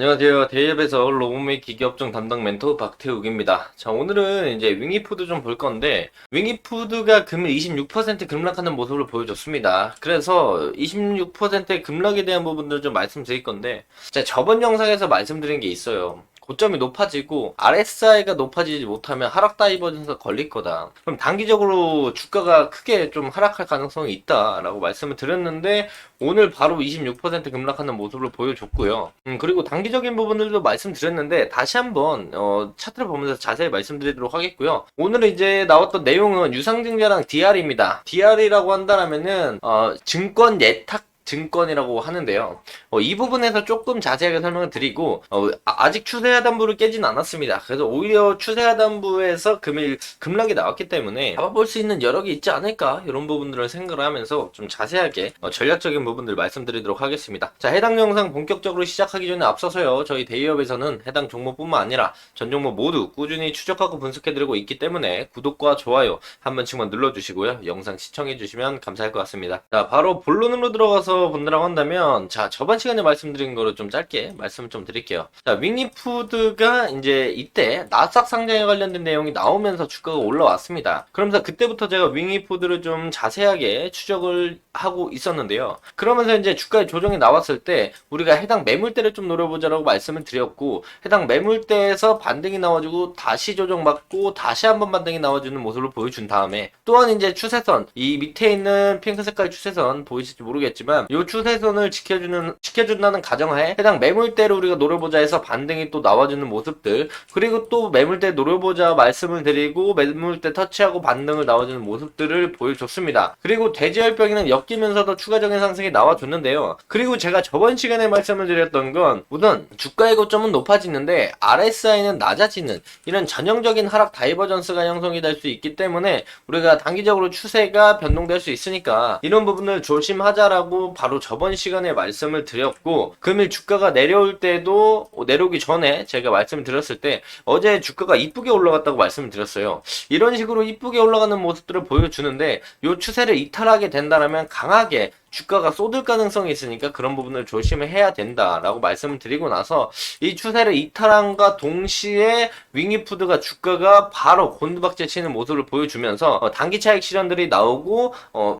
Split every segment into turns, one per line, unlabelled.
안녕하세요. 대기업에서 로봇 기기업종 담당 멘토 박태욱입니다. 자, 오늘은 이제 윙이푸드 좀 볼 건데, 윙이푸드가 금일 26% 급락하는 모습을 보여줬습니다. 그래서 26%의 급락에 대한 부분들을 좀 말씀드릴 건데, 자, 저번 영상에서 말씀드린 게 있어요. 고점이 높아지고 RSI가 높아지지 못하면 하락 다이버전스가 걸릴 거다. 그럼 단기적으로 주가가 크게 좀 하락할 가능성이 있다라고 말씀을 드렸는데 오늘 바로 26% 급락하는 모습을 보여줬고요. 그리고 단기적인 부분들도 말씀드렸는데 다시 한번 차트를 보면서 자세히 말씀드리도록 하겠고요. 오늘 이제 나왔던 내용은 유상증자랑 DR입니다. DR이라고 한다면은 증권 예탁 증권이라고 하는데요. 이 부분에서 조금 자세하게 설명을 드리고 아직 추세 하단부를 깨진 않았습니다. 그래서 오히려 추세 하단부에서 금일 급락이 나왔기 때문에 잡아볼 수 있는 여력이 있지 않을까 이런 부분들을 생각을 하면서 좀 자세하게 전략적인 부분들 말씀드리도록 하겠습니다. 자, 해당 영상 본격적으로 시작하기 전에 앞서서요. 저희 대기업에서는 해당 종목뿐만 아니라 전 종목 모두 꾸준히 추적하고 분석해드리고 있기 때문에 구독과 좋아요 한 번씩만 눌러주시고요. 영상 시청해주시면 감사할 것 같습니다. 자, 바로 본론으로 들어가서 본다라고 한다면, 자, 저번 시간에 말씀드린 거를 좀 짧게 말씀을 좀 드릴게요. 자, 윙이푸드가 이제 이때 나스닥 상장에 관련된 내용이 나오면서 주가가 올라왔습니다. 그러면서 그때부터 제가 윙이푸드를 좀 자세하게 추적을 하고 있었는데요. 그러면서 이제 주가의 조정이 나왔을 때 우리가 해당 매물대를 좀 노려보자라고 말씀을 드렸고, 해당 매물대에서 반등이 나와주고 다시 조정받고 다시 한번 반등이 나와주는 모습을 보여준 다음에 또한 이제 추세선, 이 밑에 있는 핑크 색깔 추세선 보이실지 모르겠지만 요 추세선을 지켜준다는 가정하에 해당 매물대를 우리가 노려보자 해서 반등이 또 나와주는 모습들, 그리고 또 매물대 노려보자 말씀을 드리고 매물대 터치하고 반등을 나와주는 모습들을 보여줬습니다. 그리고 대지열병이랑 엮이면서도 추가적인 상승이 나와줬는데요. 그리고 제가 저번 시간에 말씀을 드렸던 건 우선 주가의 고점은 높아지는데 RSI는 낮아지는 이런 전형적인 하락 다이버전스가 형성이 될 수 있기 때문에 우리가 단기적으로 추세가 변동될 수 있으니까 이런 부분을 조심하자라고 바로 저번 시간에 말씀을 드렸고, 금일 주가가 내려올 때도 내려오기 전에 제가 말씀을 드렸을 때 어제 주가가 이쁘게 올라갔다고 말씀을 드렸어요. 이런 식으로 이쁘게 올라가는 모습들을 보여주는데 이 추세를 이탈하게 된다면 강하게 주가가 쏟을 가능성이 있으니까 그런 부분을 조심해야 된다라고 말씀을 드리고 나서 이 추세를 이탈함과 동시에 윙이푸드가 주가가 바로 곤두박질 치는 모습을 보여주면서 단기 차익 실현들이 나오고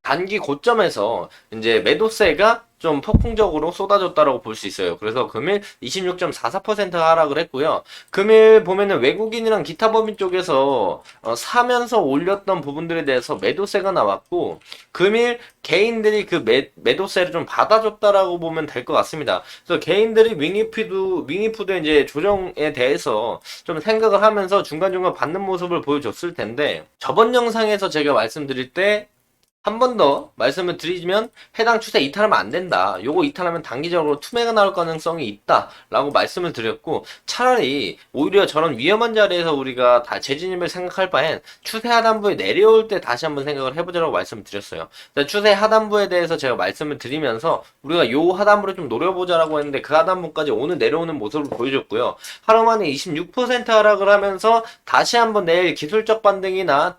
단기 고점에서 이제 매도세가 좀 폭풍적으로 쏟아졌다라고 볼 수 있어요. 그래서 금일 26.44% 하락을 했고요. 금일 보면은 외국인이랑 기타 법인 쪽에서 사면서 올렸던 부분들에 대해서 매도세가 나왔고, 금일 개인들이 그 매도세를 좀 받아줬다라고 보면 될 것 같습니다. 그래서 개인들이 윙이푸드 이제 조정에 대해서 좀 생각을 하면서 중간중간 받는 모습을 보여줬을 텐데, 저번 영상에서 제가 말씀드릴 때 한 번 더 말씀을 드리면 해당 추세 이탈하면 안 된다. 요거 이탈하면 단기적으로 투매가 나올 가능성이 있다 라고 말씀을 드렸고, 차라리 오히려 저런 위험한 자리에서 우리가 다 재진입을 생각할 바엔 추세 하단부에 내려올 때 다시 한번 생각을 해보자라고 말씀을 드렸어요. 추세 하단부에 대해서 제가 말씀을 드리면서 우리가 요 하단부를 좀 노려보자라고 했는데 그 하단부까지 오늘 내려오는 모습을 보여줬고요. 하루 만에 26% 하락을 하면서 다시 한번 내일 기술적 반등이나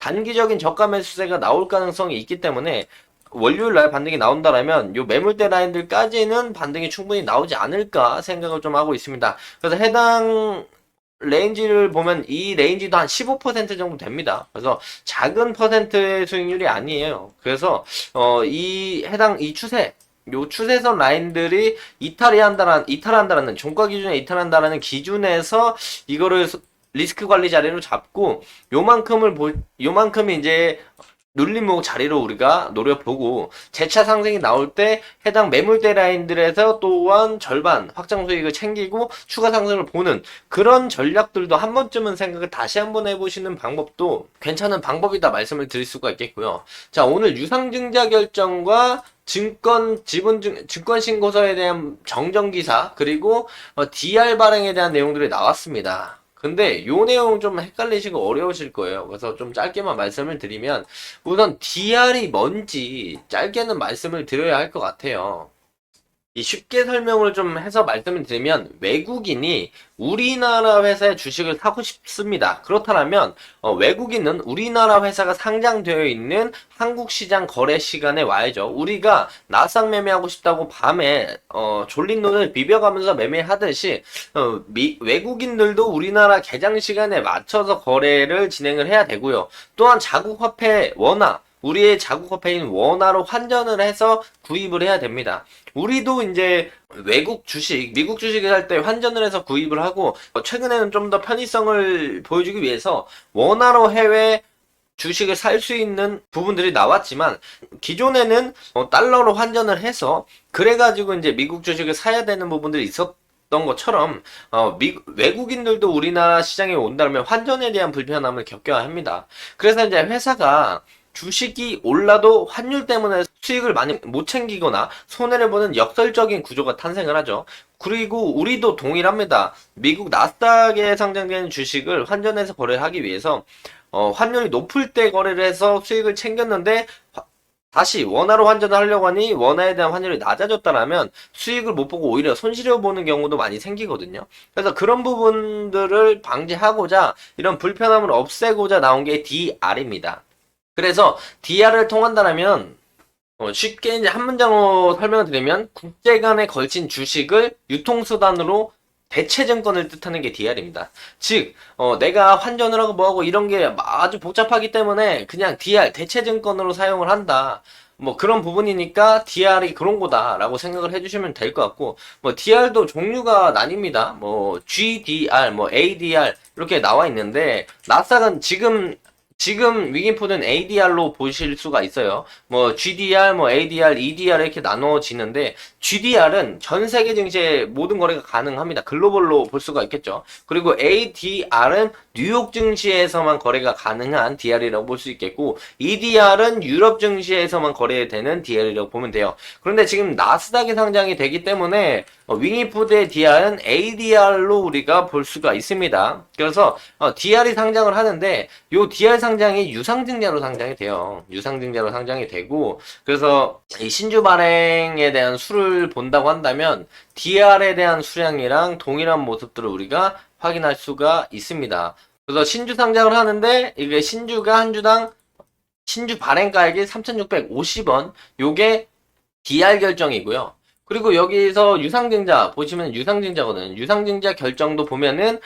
단기적인 저가 매수세가 나올 가능성이 있기 때문에 월요일 날 반등이 나온다라면 요 매물대 라인들까지는 반등이 충분히 나오지 않을까 생각을 좀 하고 있습니다. 그래서 해당 레인지를 보면 이 레인지도 한 15% 정도 됩니다. 그래서 작은 퍼센트의 수익률이 아니에요. 그래서 이 추세, 요 추세선 라인들이 이탈한다라는 종가 기준에 이탈한다라는 기준에서 이거를 리스크 관리 자리로 잡고 요만큼이 이제 눌림목 자리로 우리가 노려보고 재차 상승이 나올 때 해당 매물대 라인들에서 또한 절반 확장 수익을 챙기고 추가 상승을 보는 그런 전략들도 한 번쯤은 생각을 다시 한번 해보시는 방법도 괜찮은 방법이다 말씀을 드릴 수가 있겠고요. 자, 오늘 유상증자 결정과 증권 신고서에 대한 정정기사 그리고 DR 발행에 대한 내용들이 나왔습니다. 근데 요 내용 좀 헷갈리시고 어려우실 거예요. 그래서 좀 짧게만 말씀을 드리면 우선 DR이 뭔지 짧게는 말씀을 드려야 할 것 같아요. 이 쉽게 설명을 좀 해서 말씀을 드리면 외국인이 우리나라 회사의 주식을 사고 싶습니다. 그렇다면 외국인은 우리나라 회사가 상장되어 있는 한국 시장 거래 시간에 와야죠. 우리가 나스닥 매매하고 싶다고 밤에 졸린 눈을 비벼가면서 매매하듯이 외국인들도 우리나라 개장 시간에 맞춰서 거래를 진행을 해야 되고요. 또한 자국 화폐 원화 우리의 자국 화폐인 원화로 환전을 해서 구입을 해야 됩니다. 우리도 이제 외국 주식, 미국 주식을 할 때 환전을 해서 구입을 하고 최근에는 좀 더 편의성을 보여주기 위해서 원화로 해외 주식을 살 수 있는 부분들이 나왔지만 기존에는 달러로 환전을 해서 그래가지고 이제 미국 주식을 사야 되는 부분들이 있었던 것처럼 외국인들도 우리나라 시장에 온다면 환전에 대한 불편함을 겪어야 합니다. 그래서 이제 회사가 주식이 올라도 환율 때문에 수익을 많이 못 챙기거나 손해를 보는 역설적인 구조가 탄생을 하죠. 그리고 우리도 동일합니다. 미국 나스닥에 상장된 주식을 환전해서 거래하기 위해서 환율이 높을 때 거래를 해서 수익을 챙겼는데 다시 원화로 환전을 하려고 하니 원화에 대한 환율이 낮아졌다라면 수익을 못 보고 오히려 손실을 보는 경우도 많이 생기거든요. 그래서 그런 부분들을 방지하고자 이런 불편함을 없애고자 나온 게 DR입니다. 그래서 DR을 통한다면 쉽게 이제 한 문장으로 설명을 드리면 국제 간에 걸친 주식을 유통수단으로 대체증권을 뜻하는 게 DR입니다. 즉, 내가 환전을 하고 뭐하고 이런 게 아주 복잡하기 때문에 그냥 DR, 대체증권으로 사용을 한다. 뭐 그런 부분이니까 DR이 그런 거다라고 생각을 해주시면 될 것 같고, 뭐 DR도 종류가 나뉩니다. 뭐 GDR, 뭐 ADR 이렇게 나와 있는데 나스닥은 지금 위기푸드는 ADR로 보실 수가 있어요. 뭐 GDR, 뭐 ADR, EDR 이렇게 나눠지는데 GDR은 전 세계 증시에 모든 거래가 가능합니다. 글로벌로 볼 수가 있겠죠. 그리고 ADR은 뉴욕 증시에서만 거래가 가능한 DR이라고 볼 수 있겠고 EDR은 유럽 증시에서만 거래되는 DR이라고 보면 돼요. 그런데 지금 나스닥에 상장이 되기 때문에 윙이푸드의 DR은 ADR로 우리가 볼 수가 있습니다. 그래서 DR이 상장을 하는데 요 DR 상장이 유상증자로 상장이 돼요. 유상증자로 상장이 되고 그래서 이 신주 발행에 대한 수를 본다고 한다면 DR에 대한 수량이랑 동일한 모습들을 우리가 확인할 수가 있습니다. 그래서 신주 상장을 하는데 이게 신주가 한 주당 신주 발행가액이 3,650원 요게 DR 결정이고요. 그리고 여기서 유상증자 보시면 유상증자거든요. 유상증자 결정도 보면은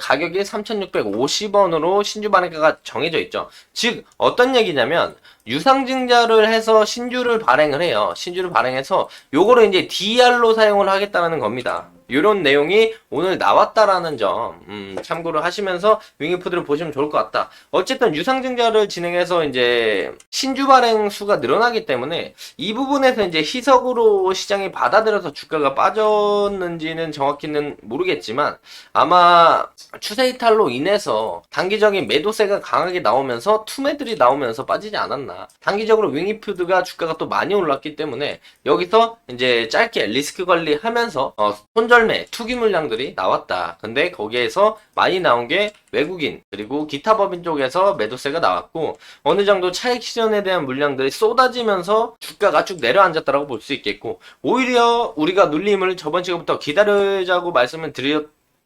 가격이 3,650원으로 신주 발행가가 정해져 있죠. 즉 어떤 얘기냐면 유상증자를 해서 신주를 발행을 해요. 신주를 발행해서 요거를 이제 DR로 사용을 하겠다는 겁니다. 이런 내용이 오늘 나왔다라는 점 참고를 하시면서 윙이푸드를 보시면 좋을 것 같다. 어쨌든 유상증자를 진행해서 이제 신주 발행 수가 늘어나기 때문에 이 부분에서 이제 희석으로 시장이 받아들여서 주가가 빠졌는지는 정확히는 모르겠지만 아마 추세 이탈로 인해서 단기적인 매도세가 강하게 나오면서 투매들이 나오면서 빠지지 않았나. 단기적으로 윙이푸드가 주가가 또 많이 올랐기 때문에 여기서 이제 짧게 리스크 관리하면서 손절매 투기 물량들이 나왔다. 근데 거기에서 많이 나온 게 외국인 그리고 기타 법인 쪽에서 매도세가 나왔고 어느 정도 차익 실현에 대한 물량들이 쏟아지면서 주가가 쭉 내려앉았다라고 볼 수 있겠고 오히려 우리가 눌림을 저번 시간부터 기다리자고 말씀을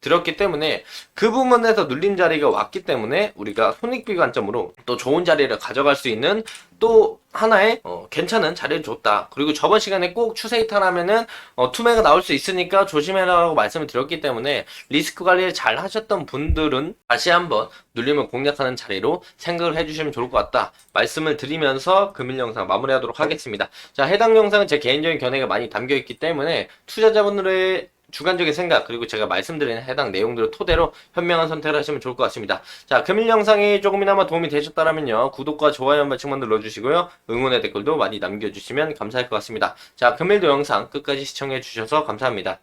들었기 때문에 그 부분에서 눌림 자리가 왔기 때문에 우리가 손익비 관점으로 또 좋은 자리를 가져갈 수 있는 또 하나의 괜찮은 자리를 줬다. 그리고 저번 시간에 꼭 추세 이탈하면은 투매가 나올 수 있으니까 조심해라라고 말씀을 드렸기 때문에 리스크 관리를 잘 하셨던 분들은 다시 한번 눌림을 공략하는 자리로 생각을 해주시면 좋을 것 같다. 말씀을 드리면서 금일 영상 마무리하도록 하겠습니다. 자, 해당 영상은 제 개인적인 견해가 많이 담겨있기 때문에 투자자분들의 주관적인 생각 그리고 제가 말씀드린 해당 내용들을 토대로 현명한 선택을 하시면 좋을 것 같습니다. 자, 금일 영상이 조금이나마 도움이 되셨다면요 구독과 좋아요 한 번씩만 눌러주시고요 응원의 댓글도 많이 남겨주시면 감사할 것 같습니다. 자, 금일도 영상 끝까지 시청해 주셔서 감사합니다.